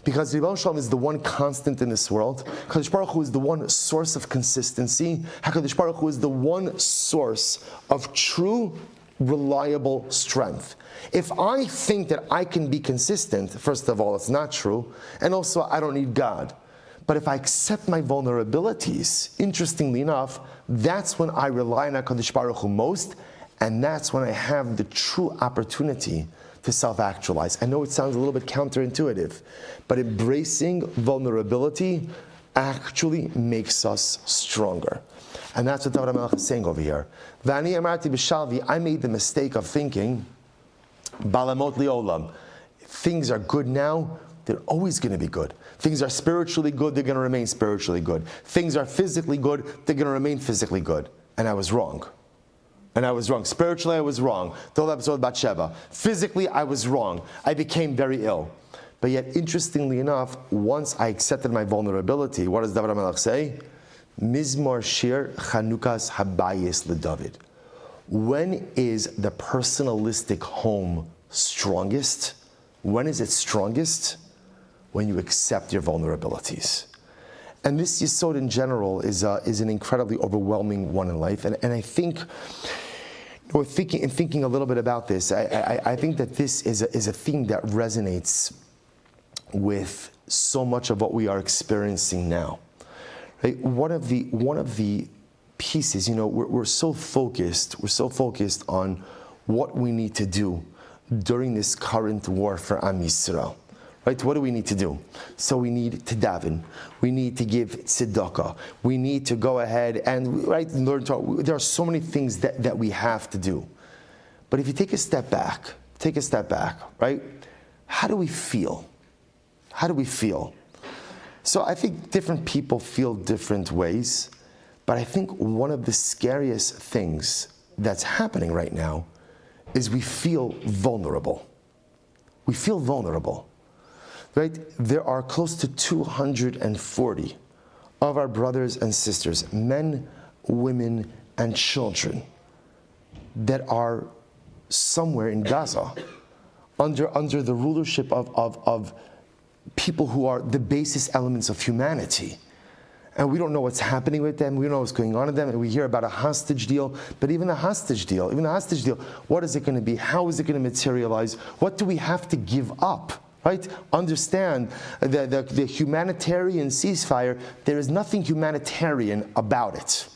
Because Ribono Shel Olam is the one constant in this world. HaKadosh Baruch Hu is the one source of consistency. HaKadosh Baruch Hu is the one source of true, reliable strength. If I think that I can be consistent, first of all, it's not true. And also, I don't need God. But if I accept my vulnerabilities, interestingly enough, that's when I rely on HaKadosh Baruch Hu most, and that's when I have the true opportunity to self-actualize. I know it sounds a little bit counterintuitive, but embracing vulnerability actually makes us stronger. And that's what David HaMelech is saying over here. V'ani amarti b'shalvi, I made the mistake of thinking, balamot li'olam, things are good now, they're always going to be good. Things are spiritually good, they're going to remain spiritually good. Things are physically good, they're going to remain physically good. And I was wrong. Spiritually, I was wrong. The whole episode about Sheva. Physically, I was wrong. I became very ill. But yet, interestingly enough, once I accepted my vulnerability, what does David HaMelech say? Mizmor Shir Chanukas Habayis LeDavid. When is the personalistic home strongest? When is it strongest? When you accept your vulnerabilities. And this yesod in general is an incredibly overwhelming one in life. And I think, thinking a little bit about this, I think that this is a theme that resonates with so much of what we are experiencing now. Right? One of the pieces, we're so focused on what we need to do during this current war for Am Yisrael. Right? What do we need to do? So we need to daven. We need to give tzedakah. We need to go ahead and learn Torah. There are so many things that we have to do. But if you take a step back, right? How do we feel? So I think different people feel different ways, but I think one of the scariest things that's happening right now is we feel vulnerable. We feel vulnerable, right? There are close to 240 of our brothers and sisters, men, women, and children, that are somewhere in Gaza under the rulership of people who are the basis elements of humanity. And we don't know what's happening with them, we don't know what's going on with them, and we hear about a hostage deal, but even the hostage deal, what is it going to be? How is it going to materialize? What do we have to give up? Right? Understand the humanitarian ceasefire, there is nothing humanitarian about it.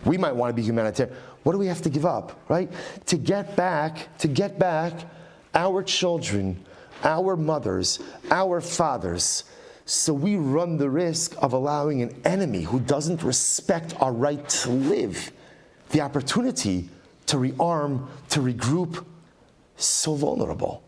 We might want to be humanitarian. What do we have to give up, right? To get back our children, our mothers, our fathers. So we run the risk of allowing an enemy who doesn't respect our right to live the opportunity to rearm, to regroup. So vulnerable.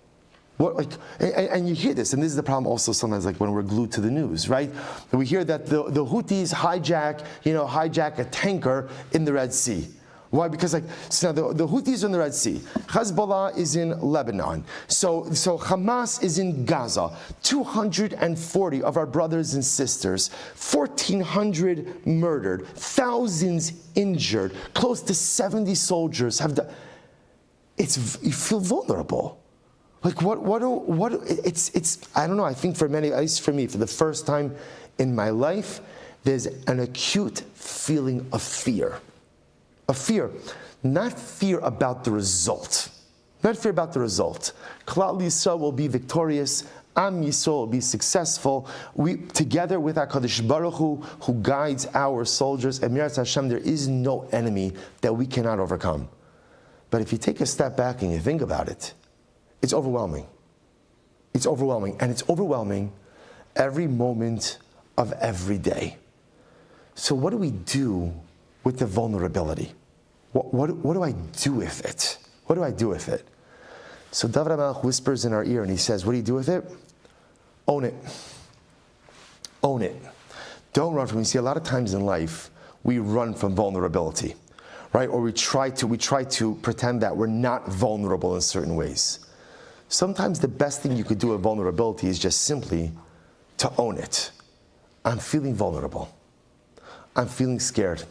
And you hear this, and this is the problem also sometimes, like when we're glued to the news, right? And we hear that the Houthis hijack a tanker in the Red Sea. Why? Because so now the Houthis are in the Red Sea. Hezbollah is in Lebanon. So Hamas is in Gaza. 240 of our brothers and sisters, 1,400 murdered, thousands injured, close to 70 soldiers have died. You feel vulnerable. It's I don't know, I think for many, at least for me, for the first time in my life, there's an acute feeling of fear. Of fear, not fear about the result. Not fear about the result. Klal Yisrael will be victorious. Am Yisrael will be successful. We, together with HaKadosh Baruch Hu, who guides our soldiers, and Mirat Hashem, there is no enemy that we cannot overcome. But if you take a step back and you think about it, it's overwhelming. It's overwhelming. And it's overwhelming every moment of every day. So what do we do with the vulnerability? What do I do with it? What do I do with it? So David HaMelech whispers in our ear and he says, what do you do with it? Own it. Own it. Don't run from it. You see, a lot of times in life, we run from vulnerability, right? Or we try to pretend that we're not vulnerable in certain ways. Sometimes the best thing you could do with vulnerability is just simply to own it. I'm feeling vulnerable. I'm feeling scared.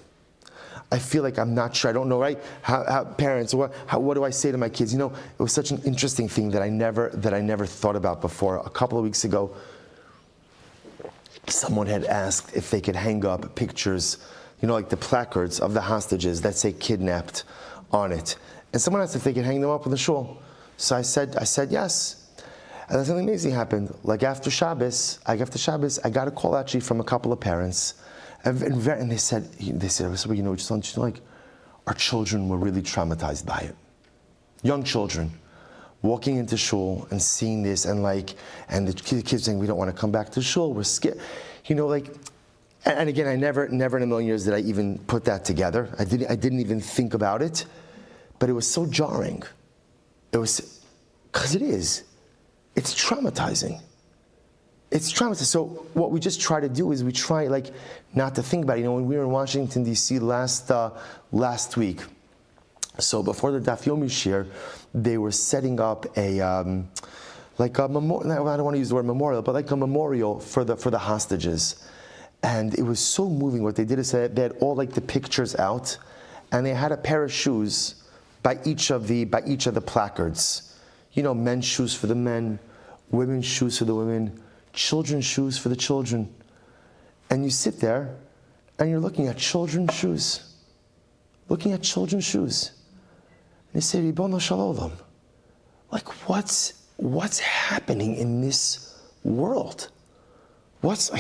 I feel like I'm not sure. I don't know, right? How parents, what do I say to my kids? It was such an interesting thing that I never thought about before. A couple of weeks ago, someone had asked if they could hang up pictures, like the placards of the hostages that say kidnapped on it. And someone asked if they could hang them up in the shul. So I said yes. And then something amazing happened. After Shabbos, I got a call actually from a couple of parents. And they said, our children were really traumatized by it. Young children walking into shul and seeing this and the kids saying, we don't want to come back to shul, we're scared. And again, I never in a million years did I even put that together. I didn't even think about it, but it was so jarring. It was, because it's traumatizing. It's traumatizing. So what we just try to do is we try not to think about it. When we were in Washington, D.C. last week, so before the Daf Yomi Shir, they were setting up a memorial, I don't want to use the word memorial, but a memorial for the hostages. And it was so moving. What they did is they had all the pictures out, and they had a pair of shoes by each of the placards. Men's shoes for the men, women's shoes for the women, children's shoes for the children. And you sit there and you're looking at children's shoes. Looking at children's shoes. And you say, Ribono Shel Olam, what's happening in this world? What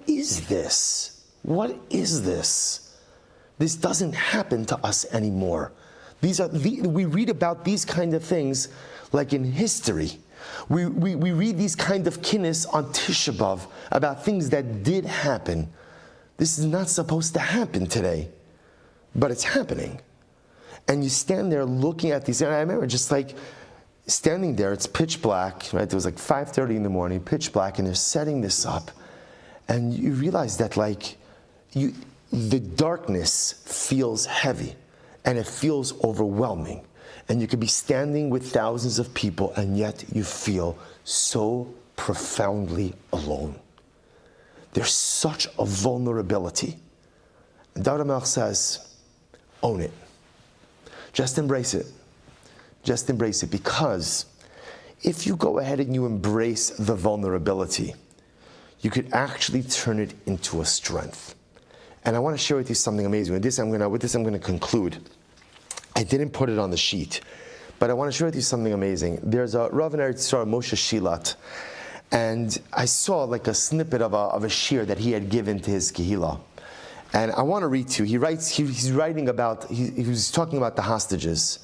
is this? What is this? This doesn't happen to us anymore. We read about these kind of things in history. We read these kind of kinnis on Tisha B'Av about things that did happen. This is not supposed to happen today, but it's happening. And you stand there looking at these, and I remember just standing there, it's pitch black, right? It was like 5:30 in the morning, pitch black, and they're setting this up. And you realize that the darkness feels heavy and it feels overwhelming. And you could be standing with thousands of people and yet you feel so profoundly alone. There's such a vulnerability. And David HaMelech says, own it. Just embrace it. Just embrace it, because if you go ahead and you embrace the vulnerability, you could actually turn it into a strength. And I want to share with you something amazing. With this I'm going to conclude. I didn't put it on the sheet, but I want to share with you something amazing. There's a Rav in Eretz Yisrael, Moshe Shilat, and I saw like a snippet of a shir that he had given to his kehillah. And I want to read to you. He's writing about, he was talking about the hostages.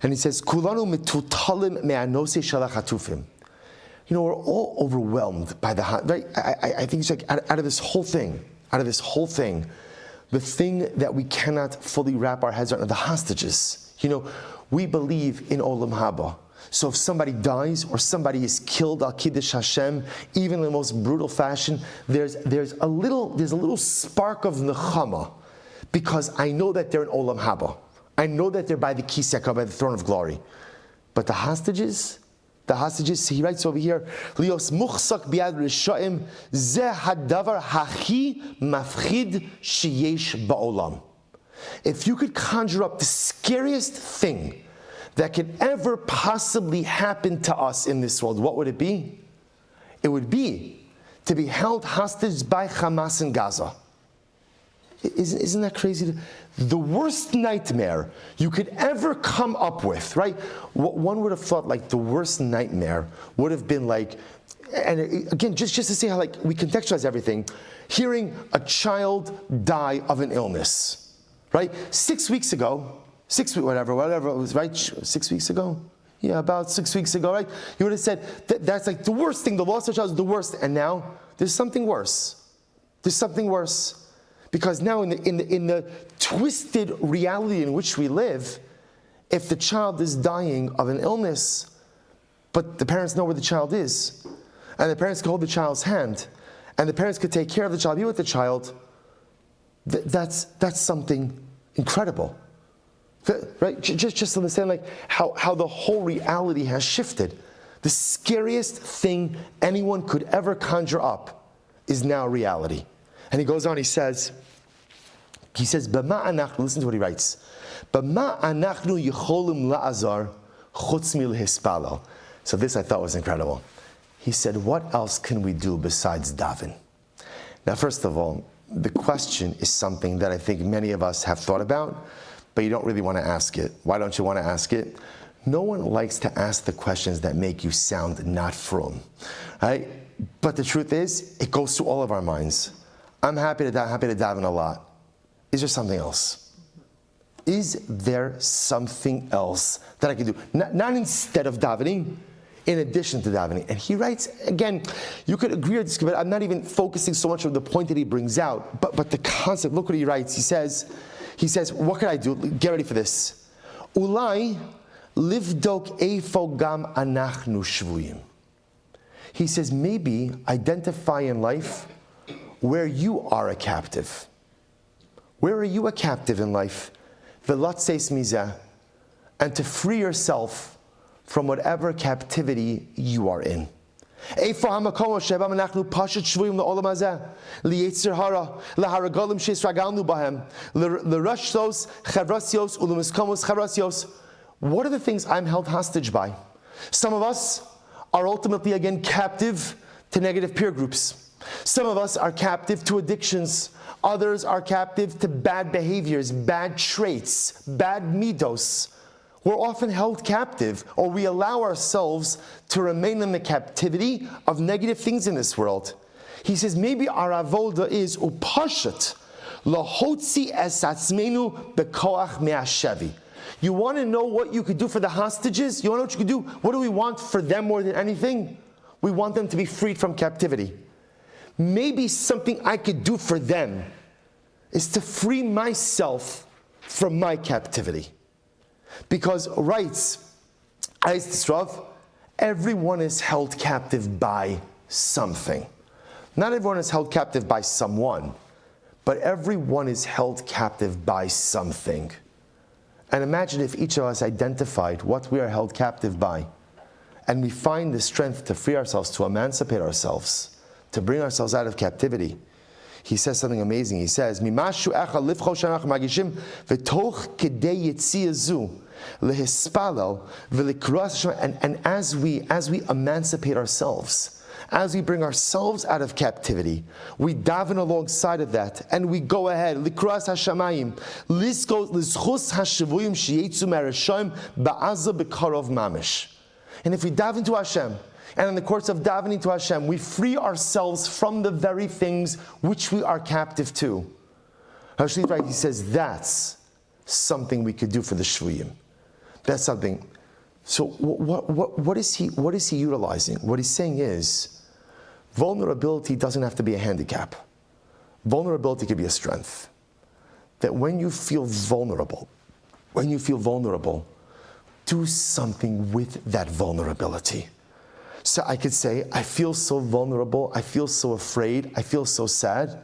And he says, Kulanu mitutalim me'anose shalach hatufim. You know, we're all overwhelmed by the, right? I think it's like out of this whole thing, the thing that we cannot fully wrap our heads around are the hostages. You know, we believe in Olam Haba. So if somebody dies or somebody is killed, al kiddush Hashem, even in the most brutal fashion, there's a little spark of nechama, because I know that they're in Olam Haba. I know that they're by the kisei, by the throne of glory. But the hostages, he writes over here, Lios muchsak biad rishaim, zeh hadavar hachi mafchid sheyesh ba'olam. If you could conjure up the scariest thing that could ever possibly happen to us in this world, what would it be? It would be to be held hostage by Hamas in Gaza. Isn't that crazy? The worst nightmare you could ever come up with, right? What one would have thought like the worst nightmare would have been like, and again, just to see how like we contextualize everything, hearing a child die of an illness, right? 6 weeks ago, whatever it was, right? 6 weeks ago? Yeah, about 6 weeks ago, right? You would have said, that's like the worst thing, the loss of a child is the worst, and now there's something worse. There's something worse. Because now in the twisted reality in which we live, if the child is dying of an illness, but the parents know where the child is, and the parents can hold the child's hand, and the parents could take care of the child, be with the child, that's something incredible. Right? Just understand like how the whole reality has shifted. The scariest thing anyone could ever conjure up is now reality. And he goes on, he says, B'ma anachnu, listen to what he writes, B'ma anachnu yicholim la'azar chutz milhispalel. So this I thought was incredible. He said, what else can we do besides daven? Now, first of all, the question is something that I think many of us have thought about, but you don't really want to ask it. Why don't you want to ask it? No one likes to ask the questions that make you sound not frum, right? But the truth is, it goes through all of our minds. I'm happy to daven a lot. Is there something else? Is there something else that I can do? Not instead of davening, in addition to davening. And he writes, again, you could agree or disagree, but I'm not even focusing so much on the point that he brings out, but the concept, look what he writes. He says, what can I do? Get ready for this. Ulai livdok eifo gam anachnu shvuyim. He says, maybe identify in life where you are a captive. Where are you a captive in life? V'latzeis mizeh, and to free yourself from whatever captivity you are in. Eifo hamakom shebam anachnu pashat shvuyim le'olam hazeh liyetzer hara laharagalim sheisragalnu bahem l'rashtos chavrasios u'l'miskamos chavrasios. What are the things I'm held hostage by? Some of us are ultimately again captive to negative peer groups. Some of us are captive to addictions. Others are captive to bad behaviors, bad traits, bad midos. We're often held captive, or we allow ourselves to remain in the captivity of negative things in this world. He says maybe our avoda is upashat lahotzi es atzmenu bekoach me'ashevi. You want to know what you could do for the hostages? You want to know what you could do? What do we want for them more than anything? We want them to be freed from captivity. Maybe something I could do for them is to free myself from my captivity. Because writes Everyone is held captive by something. Not everyone is held captive by someone, but everyone is held captive by something. And imagine if each of us identified what we are held captive by, and we find the strength to free ourselves, to emancipate ourselves, to bring ourselves out of captivity. He says something amazing. He says, "Mimashu echa livcho shanach magishim v'toch kedei yitziazu lehispalel v'likras." And as we emancipate ourselves, as we bring ourselves out of captivity, we daven alongside of that, and we go ahead. Likras hashamayim, lischus hashavuyim sheyetzu merashaim ba'aza b'karov mamish. And if we daven to Hashem, and in the course of davening to Hashem, we free ourselves from the very things which we are captive to. Hashli's right. He says that's something we could do for the shvuyim. That's something. So what is he utilizing? What he's saying is, vulnerability doesn't have to be a handicap. Vulnerability could be a strength. That when you feel vulnerable, do something with that vulnerability. So I could say, I feel so vulnerable, I feel so afraid, I feel so sad,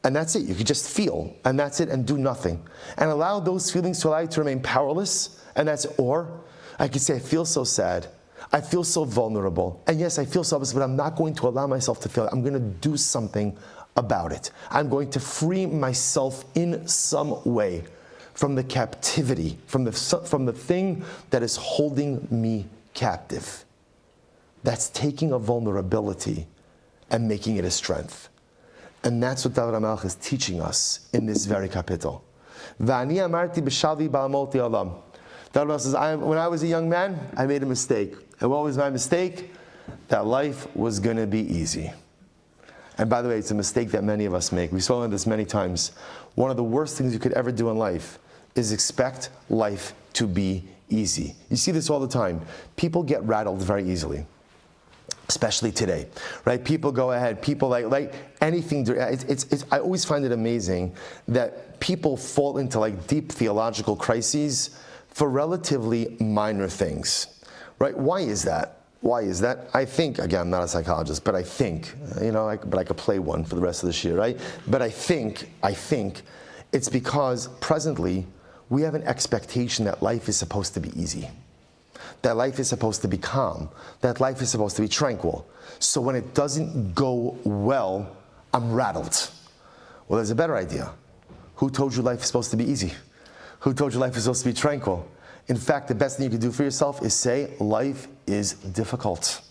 and that's it. You could just feel, and that's it, and do nothing. And allow those feelings to allow you to remain powerless, and that's it. Or I could say, I feel so sad, I feel so vulnerable, and yes, I feel so upset, but I'm not going to allow myself to feel it. I'm going to do something about it. I'm going to free myself in some way from the captivity, from the thing that is holding me captive. That's taking a vulnerability and making it a strength. And that's what David HaMelech is teaching us in this very kapitel. V'ani amarti b'shalvi ba'amoti alam. David HaMelech says, when I was a young man, I made a mistake. And what was my mistake? That life was going to be easy. And by the way, it's a mistake that many of us make. We've spoken this many times. One of the worst things you could ever do in life is expect life to be easy. You see this all the time. People get rattled very easily. Especially today, right? People go ahead. People like anything. I always find it amazing that people fall into like deep theological crises for relatively minor things, right? Why is that? I think, again, I'm not a psychologist, but I think, but I could play one for the rest of this year, right? But I think it's because presently we have an expectation that life is supposed to be easy. That life is supposed to be calm, that life is supposed to be tranquil. So when it doesn't go well, I'm rattled. Well, there's a better idea. Who told you life is supposed to be easy? Who told you life is supposed to be tranquil? In fact, the best thing you can do for yourself is say, life is difficult.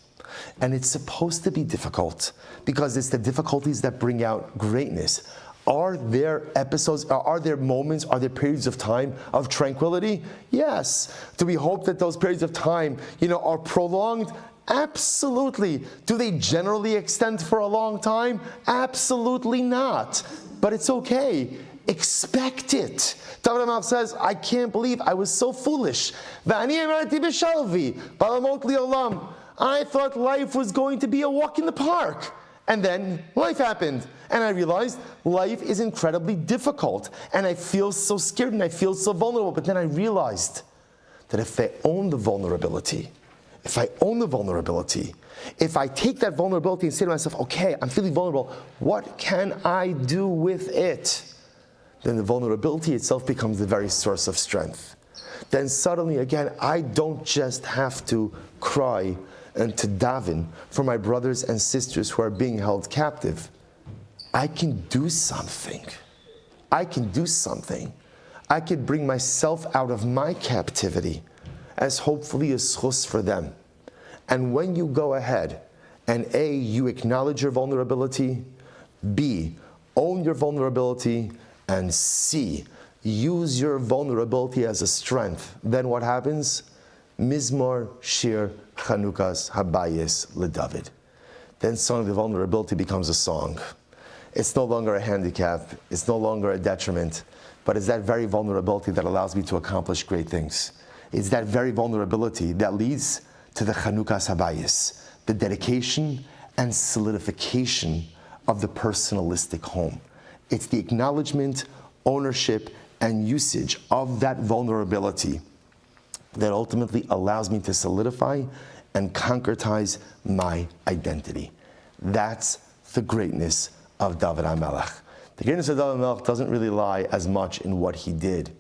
And it's supposed to be difficult because it's the difficulties that bring out greatness. Are there episodes, are there moments, are there periods of time of tranquility? Yes. Do we hope that those periods of time, are prolonged? Absolutely. Do they generally extend for a long time? Absolutely not. But it's okay. Expect it. David HaMelech says, I can't believe I was so foolish. I thought life was going to be a walk in the park. And then life happened. And I realized life is incredibly difficult. And I feel so scared and I feel so vulnerable. But then I realized that if I own the vulnerability, if I take that vulnerability and say to myself, okay, I'm feeling vulnerable, what can I do with it? Then the vulnerability itself becomes the very source of strength. Then suddenly, again, I don't just have to cry and to daven for my brothers and sisters who are being held captive. I can do something. I can bring myself out of my captivity as hopefully a schus for them. And when you go ahead and A, you acknowledge your vulnerability, B, own your vulnerability, and C, use your vulnerability as a strength, then what happens? Mizmor Shir Chanukas Habayis LeDavid. Then suddenly the vulnerability becomes a song. It's no longer a handicap, it's no longer a detriment, but it's that very vulnerability that allows me to accomplish great things. It's that very vulnerability that leads to the Chanukas Habayis, the dedication and solidification of the personalistic home. It's the acknowledgement, ownership, and usage of that vulnerability that ultimately allows me to solidify and concretize my identity. That's the greatness of David HaMelech. The greatness of David HaMelech doesn't really lie as much in what he did,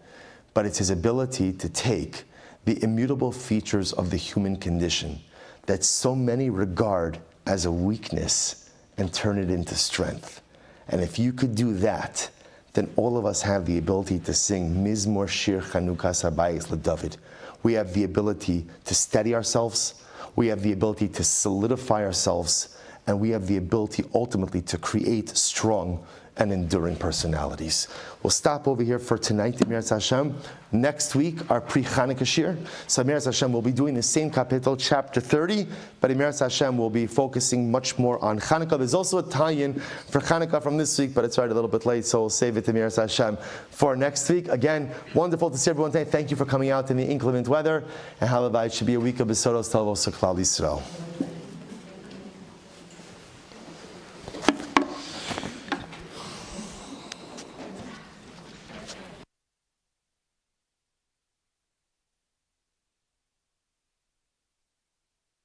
but it's his ability to take the immutable features of the human condition that so many regard as a weakness and turn it into strength. And if you could do that, then all of us have the ability to sing Mizmor Shir Chanukas Habayis LeDavid. We have the ability to steady ourselves, we have the ability to solidify ourselves, and we have the ability ultimately to create strong and enduring personalities. We'll stop over here for tonight, Emirat Hashem. Next week, our pre-Chanukah shir. So Emirat Hashem will be doing the same kapitel, chapter 30, but Emirat Hashem will be focusing much more on Chanukah. There's also a tie-in for Chanukah from this week, but it's already a little bit late, so we'll save it to Emirat Hashem for next week. Again, wonderful to see everyone today. Thank you for coming out in the inclement weather, and Halavai, it should be a week of Besoros Talvos Klal Yisrael.